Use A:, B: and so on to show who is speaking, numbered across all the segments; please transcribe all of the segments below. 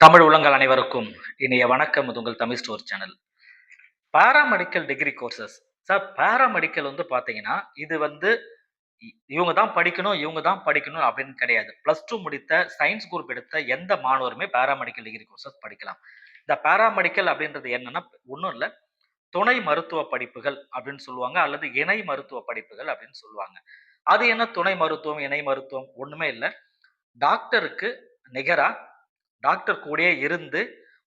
A: தமிழ் உள்ளங்கள் அனைவருக்கும் இனிய வணக்கம். இது உங்கள் Tamil store channel. Paramedical degree courses. Sir, paramedical வந்து பார்த்தீங்கன்னா, இது வந்து இவங்க தான் படிக்கணும், இவங்க தான் படிக்கணும் அப்படின்னு கிடையாது. +2 முடித்த சயன்ஸ் குரூப் எடுத்த எந்த மாணவருமே பாராமெடிக்கல் டிகிரி கோர்சஸ் படிக்கலாம். இந்த பாராமெடிக்கல் அப்படின்றது என்னன்னா, ஒண்ணும் இல்ல. துணை மருத்துவ படிப்புகள் அப்படின்னு சொல்லுவாங்க, அல்லது இணை மருத்துவ படிப்புகள் அப்படின்னு சொல்லுவாங்க. அது என்ன துணை மருத்துவம், இணை மருத்துவம்? ஒண்ணுமே இல்ல. டாக்டருக்கு நிகரா டாக்டர் கூடயே இருந்து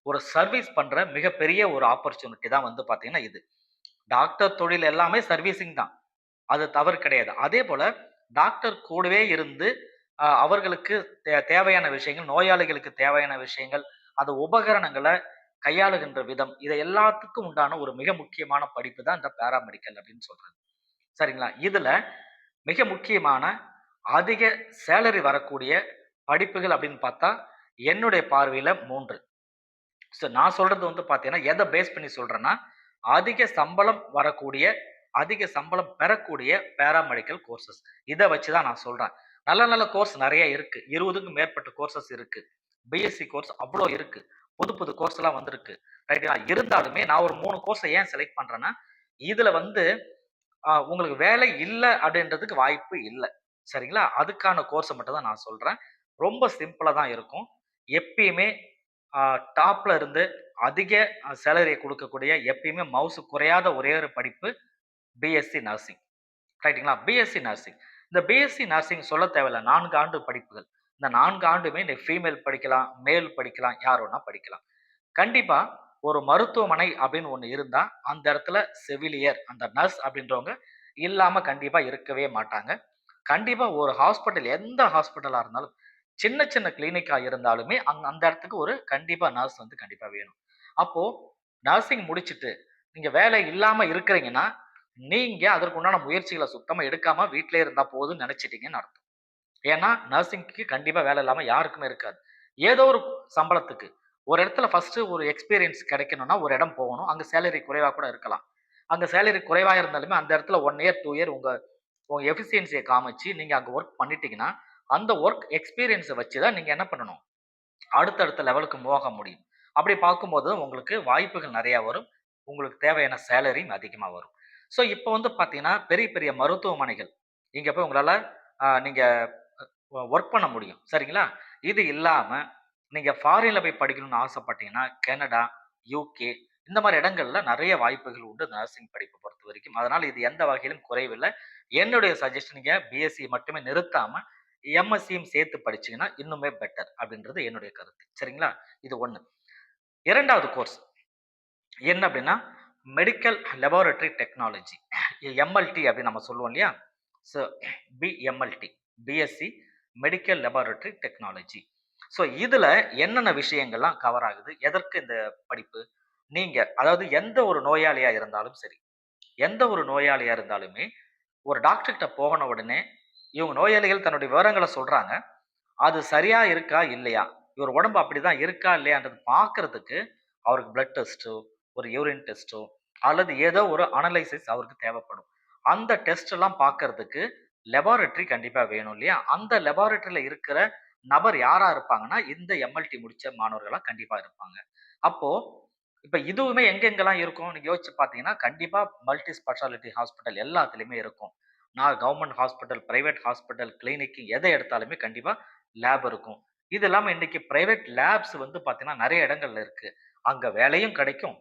A: ஒரு சர்வீஸ் பண்ற மிகப்பெரிய ஒரு ஆப்பர்ச்சுனிட்டி தான் வந்து பார்த்தீங்கன்னா இது. டாக்டர் தொழில் எல்லாமே சர்வீசிங் தான். அது தவறு கிடையாது. அதேபோல டாக்டர் கூடவே இருந்து அவர்களுக்கு தேவையான விஷயங்கள், நோயாளிகளுக்கு தேவையான விஷயங்கள், அந்த உபகரணங்கள கையாளுகின்ற விதம், இதை எல்லாத்துக்கும் உண்டான ஒரு மிக முக்கியமான படிப்பு தான் இந்த பாராமெடிக்கல் அப்படின்னு சொல்றது. சரிங்களா? இதுல மிக முக்கியமான அதிக சேலரி வரக்கூடிய படிப்புகள் அப்படின்னு பார்த்தா, என்னுடைய பார்வையில 3. நான் சொல்றது வந்து பார்த்தீங்கன்னா, எத பேஸ் பண்ணி சொல்றேன்னா, அதிக சம்பளம் வரக்கூடிய, அதிக சம்பளம் பெறக்கூடிய பாராமெடிக்கல் கோர்சஸ். இத வச்சு தான் நான் சொல்றேன். நல்ல நல்ல கோர்ஸ் நெறைய இருக்கு. 20க்கும் மேற்பட்ட கோர்சஸ் இருக்கு. பிஎஸ்சி கோர்ஸ் அவ்ளோ இருக்கு. புது புது கோர்ஸ்லாம் வந்திருக்கு. ரைட்டுங்களா? இருந்தாலுமே நான் ஒரு 3 கோர்ஸ ஏன் செலக்ட் பண்றேன்னா, இதுல வந்து உங்களுக்கு வேலை இல்ல அப்படின்றதுக்கு வாய்ப்பு இல்ல. சரிங்களா? அதுக்கான கோர்ஸ மட்டும் தான் நான் சொல்றேன். ரொம்ப சிம்பிளா தான் இருக்கும். எப்பயுமே அ டாப்ல இருந்து அதிக சேலரிய குடுக்கக்கூடிய, எப்பயுமே மவுசு குறையாத ஒரே ஒரு படிப்பு பிஎஸ்சி நர்சிங். ரைட்டுங்களா? BSc nursing. இந்த பிஎஸ்சி நர்சிங் சொல்ல தேவையில்ல. 4 ஆண்டு படிப்புகள். இந்த 4 ஆண்டுமே நீ ஃபீமேல் படிக்கலாம், மேல் படிக்கலாம், யார் வேணா படிக்கலாம். கண்டிப்பா ஒரு மருத்துவமனை அப்படின்னு ஒண்ணு இருந்தா, அந்த இடத்துல செவிலியர், அந்த நர்ஸ் அப்படின்றவங்க இல்லாம கண்டிப்பா இருக்கவே மாட்டாங்க. கண்டிப்பா ஒரு ஹாஸ்பிட்டல், எந்த ஹாஸ்பிட்டலா இருந்தாலும், சின்ன சின்ன கிளினிக்கா இருந்தாலுமே, அந்த இடத்துக்கு ஒரு கண்டிப்பா நர்ஸ் வந்து கண்டிப்பா வேணும். அப்போ நர்சிங் முடிச்சுட்டு, நீங்க வேலை இல்லாம இருக்கிறீங்கன்னா, நீங்க அதற்குண்டான முயற்சிகள சுத்தமா எடுக்காம வீட்லயே இருந்தா போதும்ன்னு நெனச்சுட்டீங்கன்னு அர்த்தம். ஏன்னா, நர்சிங்க்கு கண்டிப்பா வேலை இல்லாம யாருக்குமே இருக்காது. ஏதோ ஒரு சம்பளத்துக்கு, ஒரு இடத்துல ஃபர்ஸ்ட்டு ஒரு எக்ஸ்பீரியன்ஸ் கிடைக்கணும்னா, ஒரு இடம் போகணும். அங்க சேலரி குறைவா கூட இருக்கலாம். அங்க சேலரி குறைவா இருந்தாலுமே, அந்த இடத்துல 1 இயர், 2 இயர் உங்க உங்க எஃபிசியன்சிய காமிச்சு, நீங்க அங்க வொர்க் பண்ணிட்டீங்கன்னா, அந்த வொர்க் எக்ஸ்பீரியன்ஸ வச்சு தான் நீங்க என்ன பண்ணணும்? அடுத்தடுத்த லெவலுக்கு மூவ் ஆக முடியும். அப்படி பார்க்கும்போது உங்களுக்கு வாய்ப்புகள் நெறைய வரும். உங்களுக்கு தேவையான சேலரியும் அதிகமா வரும். இப்ப வந்து பார்த்தீங்கன்னா, பெரிய பெரிய மருத்துவமனைகள், இங்க போய் உங்களால நீங்க வொர்க் பண்ண முடியும். சரிங்களா? இது இல்லாம நீங்க ஃபாரின்ல போய் படிக்கணும்னு ஆசைப்பட்டீங்கன்னா, கனடா, யுகே இந்த மாரி இடங்கள்ல நெறைய வாய்ப்புகள் உண்டு நர்சிங் படிப்ப பொறுத்தவரைக்கும். அதனால இது எந்த வகையிலும் குறைவில்ல. என்னுடைய சஜஷன் நீங்க பிஎஸ்சி மட்டுமே நிறுத்தாம, எம்எஸ்சியும் சேர்த்து படிச்சீங்கன்னா இன்னுமே பெட்டர் அப்படின்றது என்னுடைய கருத்து. சரிங்களா? இது 1. 2வது கோர்ஸ் என்ன அப்படின்னா, மெடிக்கல் லேபரேட்டரி டெக்னாலஜி. எம்எல்டி அப்படின்னு நம்ம சொல்லுவோம் இல்லையா? So BMLT, BSc medical laboratory technology. இதுல என்னென்ன விஷயங்கள்லாம் கவர் ஆகுது? எதற்கு இந்த படிப்பு? நீங்க அதாவது எந்த ஒரு நோயாளியா இருந்தாலும் சரி, எந்த ஒரு நோயாளியா இருந்தாலுமே, ஒரு டாக்டர் கிட்ட போன உடனே, இவங்க நோயாளிகள் தன்னுடைய விவரங்கள சொல்றாங்க. அது சரியா இருக்கா? இல்லையா? இவர் உடம்பு அப்படிதான் இருக்கா? இல்லையான்றத பார்க்கறதுக்கு, அவருக்கு பிளட் டெஸ்ட்டோ, ஒரு யூரின் டெஸ்ட்டோ, அல்லது ஏதோ ஒரு அனலைசிஸ் அவருக்கு தேவைப்படும். அந்த டெஸ்ட் எல்லாம் பார்க்கறதுக்கு லேபரேட்டரி கண்டிப்பா வேணும் இல்லையா? அந்த லேபரேட்டரில இருக்கிற நபர் யாரா இருப்பாங்கன்னா, இந்த எம்எல்டி முடிச்ச மாணவர்களா கண்டிப்பா இருப்பாங்க. அப்போ, இப்ப இதுவுமே எங்கெங்கலாம் இருக்கும்? நீங்க யோசிச்சு பார்த்தீங்கன்னா, கண்டிப்பா மல்டி ஸ்பெஷாலிட்டி ஹாஸ்பிட்டல் எல்லாத்துலயுமே இருக்கும். நான் government hospital, private hospital, clinic எத எடுத்தாலுமே கண்டிப்பா லேப் இருக்கும். இது இல்லாம இன்னைக்கு பிரைவேட் லேப்ஸ் வந்து பார்த்தீங்கன்னா, நெறைய இடங்கள்ல இருக்கு. அங்க வேலையும் கிடைக்கும்.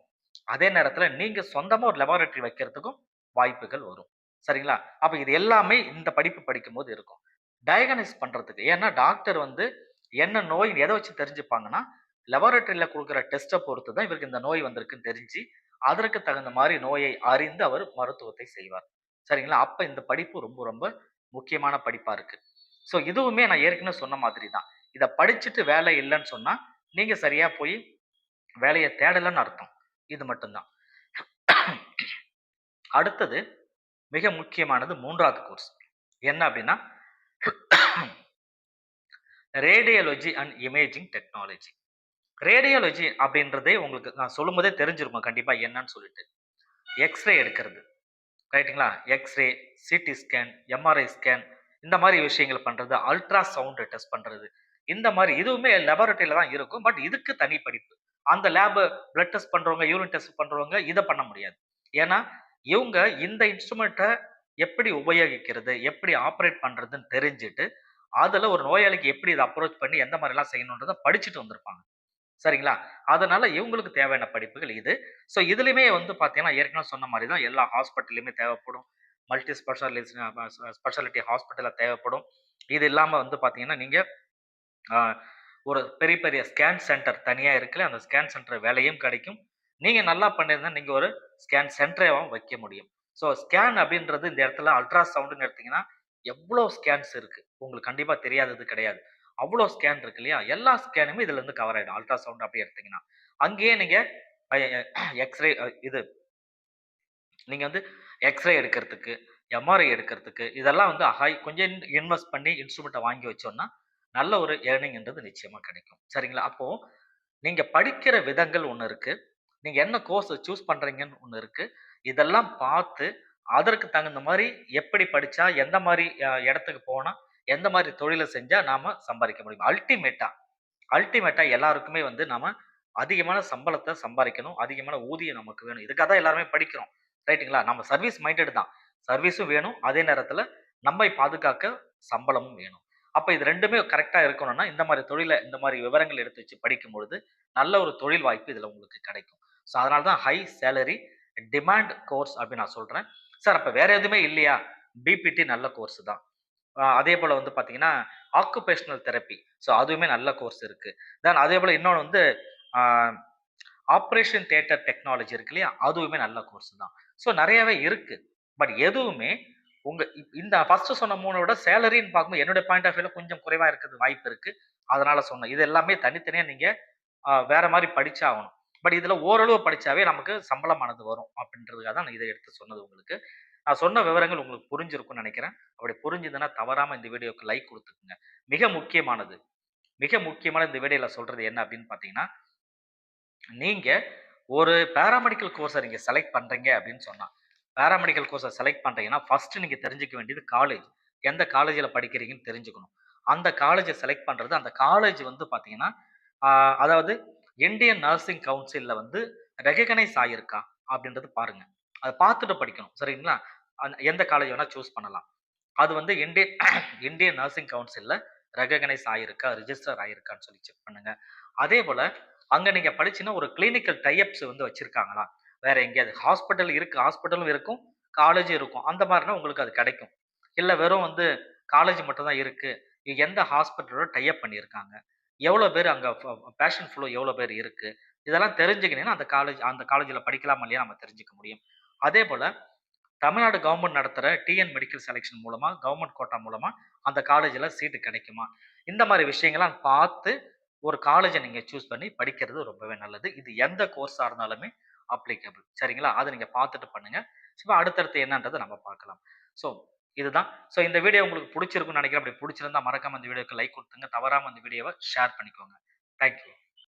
A: அதே நேரத்துல நீங்க சொந்தமா ஒரு லேபரேட்டரி வைக்கிறதுக்கும் வாய்ப்புகள் வரும். சரிங்களா? அப்ப இது எல்லாமே இந்த படிப்பு படிக்கும்போது இருக்கும். டயக்னைஸ் பண்றதுக்கு. ஏன்னா டாக்டர் வந்து என்ன நோய் எத வச்சு தெரிஞ்சுப்பாங்கன்னா, லேபரேட்டரில குடுக்குற டெஸ்ட்ட பொறுத்து தான் இவருக்கு இந்த நோய் வந்திருக்குன்னு தெரிஞ்சு, அதற்கு தகுந்த மாரி நோயை அறிந்து அவர் மருத்துவத்தை செய்வார். சரிங்களா? அப்ப இந்த படிப்பு ரொம்ப ரொம்ப முக்கியமான படிப்பா இருக்கு. இதுவுமே நான் ஏற்கனவே சொன்ன மாதிரி தான். இத படிச்சுட்டு வேலை இல்லன்னு சொன்னா, நீங்க சரியா போய் வேலைய தேடலன்னு அர்த்தம். இது மட்டும் தான். அடுத்தது மிக முக்கியமானது 3வது கோர்ஸ். என்ன அப்டின்னா, radiology and imaging technology. Radiology அப்படின்றதே உங்களுக்கு நான் சொல்லும்போதே தெரிஞ்சிருக்கும் கண்டிப்பா என்னன்னு சொல்லிட்டு. எக்ஸ்ரே எடுக்கிறது. ரைட்டுங்களா? X-ray, CT scan, MRI scan இந்த மாரி விஷயங்கள் பண்றது, அல்ட்ரா சவுண்ட் டெஸ்ட் பண்றது. இந்த மாரி இதுவுமே லேபரட்டரியில தான் இருக்கும். பட் இதுக்கு தனி படிப்பு. அந்த பிளட் டெஸ்ட் பண்றவங்க, யூரின் டெஸ்ட் பண்றவங்க இத பண்ண முடியாது. ஏன்னா, இவங்க இந்த இன்ஸ்ட்ருமென்ட்ட எப்படி உபயோகிக்கிறது, எப்படி ஆப்பரேட் பண்றதுன்னு தெரிஞ்சுட்டு, அதுல ஒரு நோயாளிக்கு எப்படி இத அப்ரோச் பண்ணி எந்த மாரிலாம் செய்யணும்ன்றத படிச்சுட்டு வந்திருப்பாங்க. சரிங்களா? அதனால இவங்களுக்கு தேவையான படிப்புகள் இது. ஸோ இதுலயுமே வந்து பார்த்தீங்கன்னா, ஏற்கனவே சொன்ன மாரி தான் எல்லா ஹாஸ்பிட்டல்லயுமே தேவைப்படும். மல்டி ஸ்பெஷாலிட்டி ஹாஸ்பிட்டல்ல தேவைப்படும். இது இல்லாம வந்து பார்த்தீங்கன்னா, நீங்க அ ஒரு பெரிய பெரிய ஸ்கேன் சென்டர் தனியா இருக்குல்ல, அந்த ஸ்கேன் சென்டர் வேலையும் கிடைக்கும். நீங்க நல்லா பண்ணியிருந்தா, நீங்க ஒரு ஸ்கேன் சென்டரேவும் வைக்க முடியும். ஸோ ஸ்கேன் அப்படின்றது இந்த இடத்துல அல்ட்ரா சவுண்டுன்னு எடுத்தீங்கன்னா, எவ்வளோ ஸ்கேன்ஸ் இருக்கு. உங்களுக்கு கண்டிப்பா தெரியாதது கிடையாது. அவ்வளோ ஸ்கேன் இருக்கு இல்லையா? எல்லா ஸ்கேனுமே இதுல இருந்து கவர் ஆயிடும். அல்ட்ரா சவுண்ட் அப்படி எடுத்தீங்கன்னா. அங்கேயே நீங்க அ எ எக்ஸ்ரே இது நீங்க வந்து எக்ஸ்ரே எடுக்கிறதுக்கு, எம்ஆர்ஐ எடுக்கிறதுக்கு, இதெல்லாம் வந்து கொஞ்சம் இன்வெஸ்ட் பண்ணி இன்ஸ்ட்ருமெண்ட்ட வாங்கி வச்சோம்னா, நல்ல ஒரு ஏர்னிங்ன்றது நிச்சயமா கிடைக்கும். சரிங்களா? அப்போ நீங்க படிக்கிற விதங்கள் ஒண்ணு இருக்கு. நீங்க என்ன கோர்ஸ் சூஸ் பண்றீங்கன்னு ஒண்ணு இருக்கு. இதெல்லாம் பார்த்து, அதற்கு தகுந்த மாரி எப்படி படிச்சா, எந்த மாரி இடத்துக்கு போனா, எந்த மாரி தொழில செஞ்சா நாம சம்பாரிக்க முடியும். அல்டிமேட்டா எல்லாருக்குமே வந்து நாம அதிகமான சம்பளத்த சம்பாரிக்கணும். அதிகமான ஊதியம் நமக்கு வேணும். இதுக்காக தான் எல்லாருமே படிக்கிறோம். ரைட்டுங்களா? நம்ம சர்வீஸ் மைண்டட் தான். சர்வீஸும் வேணும். அதே நேரத்தில நம்மை பாதுகாக்க சம்பளமும் வேணும். அப்ப இது 2மே கரெக்ட்டா இருக்கணும்னா, இந்த மாரி இந்த மாரி விவரங்கள் எடுத்து வச்சு படிக்கும்பொழுது, நல்ல ஒரு தொழில் வாய்ப்பு இதுல உங்களுக்கு கிடைக்கும். ஸோ அதனால தான் ஹை சேலரி டிமாண்ட் கோர்ஸ் அப்படின்னு நான் சொல்றேன். சார் அப்ப வேற எதுவுமே இல்லையா? பிபிடி நல்ல கோர்ஸ் தான். அதேபோல வந்து பார்த்தீங்கன்னா, ஆக்குபேஷனல் தெரப்பி. ஸோ அதுவுமே நல்ல கோர்ஸ் இருக்கு. தென் அதேபோல இன்னொன்னு வந்து ஆ ஆப்பரேஷன் தியேட்டர் டெக்னாலஜி இருக்கு இல்லையா? அதுவுமே நல்ல கோர்ஸ் தான். ஸோ நெறையவே இருக்கு. பட் எதுவுமே இந்த ஃபர்ஸ்ட் சொன்ன 3 விட சேலரின்னு பார்க்கும்போது என்னுடைய பாயிண்ட் ஆஃப் வியூல கொஞ்சம் குறைவா இருக்கிறது வாய்ப்பு இருக்கு. அதனால சொன்னேன். இது எல்லாமே தனித்தனியா நீங்க வேற மாரி படிச்சாகணும். பட் இதுல ஓரளவு படிச்சாவே நமக்கு சம்பளமானது வரும். அப்படின்றதுக்காக தான் நான் இத எடுத்து சொன்னது உங்களுக்கு. நான் சொன்ன விவரங்கள் உங்களுக்கு புரிஞ்சிருக்கும்னு நெனைக்கிறேன். அப்படி புரிஞ்சதுன்னா தவறாம இந்த வீடியோக்கு லைக் குடுத்துக்குங்க. மிக முக்கியமானது, மிக முக்கியமான இந்த வீடியோல சொல்றது என்ன அப்படின்னு பார்த்தீங்கன்னா, நீங்க ஒரு பாராமெடிக்கல் கோர்ஸ நீங்க செலக்ட் பண்றீங்க அப்படின்னு சொன்னா, பாராமெடிக்கல் கோர்ஸ செலக்ட் பண்றீங்கன்னா, ஃபர்ஸ்ட் நீங்க தெரிஞ்சுக்க வேண்டியது காலேஜ். எந்த காலேஜ்ல படிக்கிறீங்கன்னு தெரிஞ்சுக்கணும். அந்த காலேஜ செலக்ட் பண்றது, அந்த காலேஜ் வந்து பார்த்தீங்கன்னா, ஆ அதாவது இந்தியன் நர்சிங் கவுன்சில்ல வந்து ரெகக்னைஸ் ஆகியிருக்கா? அப்படின்றது பாருங்க. அத பார்த்துட்டு படிக்கணும். சரிங்களா? எந்த காலேஜ் வேணா சூஸ் பண்ணலாம். அது வந்து இந்தியன் இந்தியன் நர்சிங் கவுன்சில்ல ரெகக்னைஸ் ஆயிருக்கா, ரிஜிஸ்டர் ஆயிருக்கான்னு சொல்லி செக் பண்ணுங்க. அதேபோல அங்க நீங்க படிச்சீங்கன்னா ஒரு கிளினிக்கல் டை அப்ஸ் வந்து வச்சிருக்காங்களா? வேற எங்கேயாவது ஹாஸ்பிட்டல் இருக்கு. ஹாஸ்பிட்டலும் இருக்கும். காலேஜும் இருக்கும். அந்த மாரினா உங்களுக்கு அது கிடைக்கும். இல்ல வெறும் வந்து காலேஜ் மட்டும் தான் இருக்கு. எந்த ஹாஸ்பிட்டலோட டை அப் பண்ணியிருக்காங்க? எவ்வளோ பேர் அங்க பேஷண்ட் ஃப்ளோ எவ்வளோ பேர் இருக்கு? இதெல்லாம் தெரிஞ்சுக்கினீங்கன்னா அந்த காலேஜ்ல படிக்கலாமா இல்லையா நம்ம தெரிஞ்சுக்க முடியும். அதேபோல தமிழ்நாடு கவர்ன்மெண்ட் நடத்துற டிஎன் மெடிக்கல் செலக்ஷன் மூலமா, கவர்ன்மெண்ட் கோட்டா மூலமா அந்த காலேஜ்ல சீட்டு கிடைக்குமா? இந்த மாரி விஷயங்கள்லாம் பார்த்து ஒரு காலேஜ நீங்க சூஸ் பண்ணி படிக்கிறது ரொம்பவே நல்லது. இது எந்த கோர்ஸா இருந்தாலுமே அப்ளிகபிள். சரிங்களா? அத நீங்க பார்த்துட்டு பண்ணுங்க. அடுத்தடுத்து என்னன்றத நம்ம பார்க்கலாம். ஸோ இதுதான். இந்த வீடியோ உங்களுக்கு புடிச்சிருக்கும்னு நெனைக்கிறேன். அப்படி புடிச்சிருந்தா மறக்காம இந்த வீடியோக்கு லைக் குடுத்துங்க. தவறாம இந்த வீடியோவ ஷேர் பண்ணிக்கோங்க. Thank you.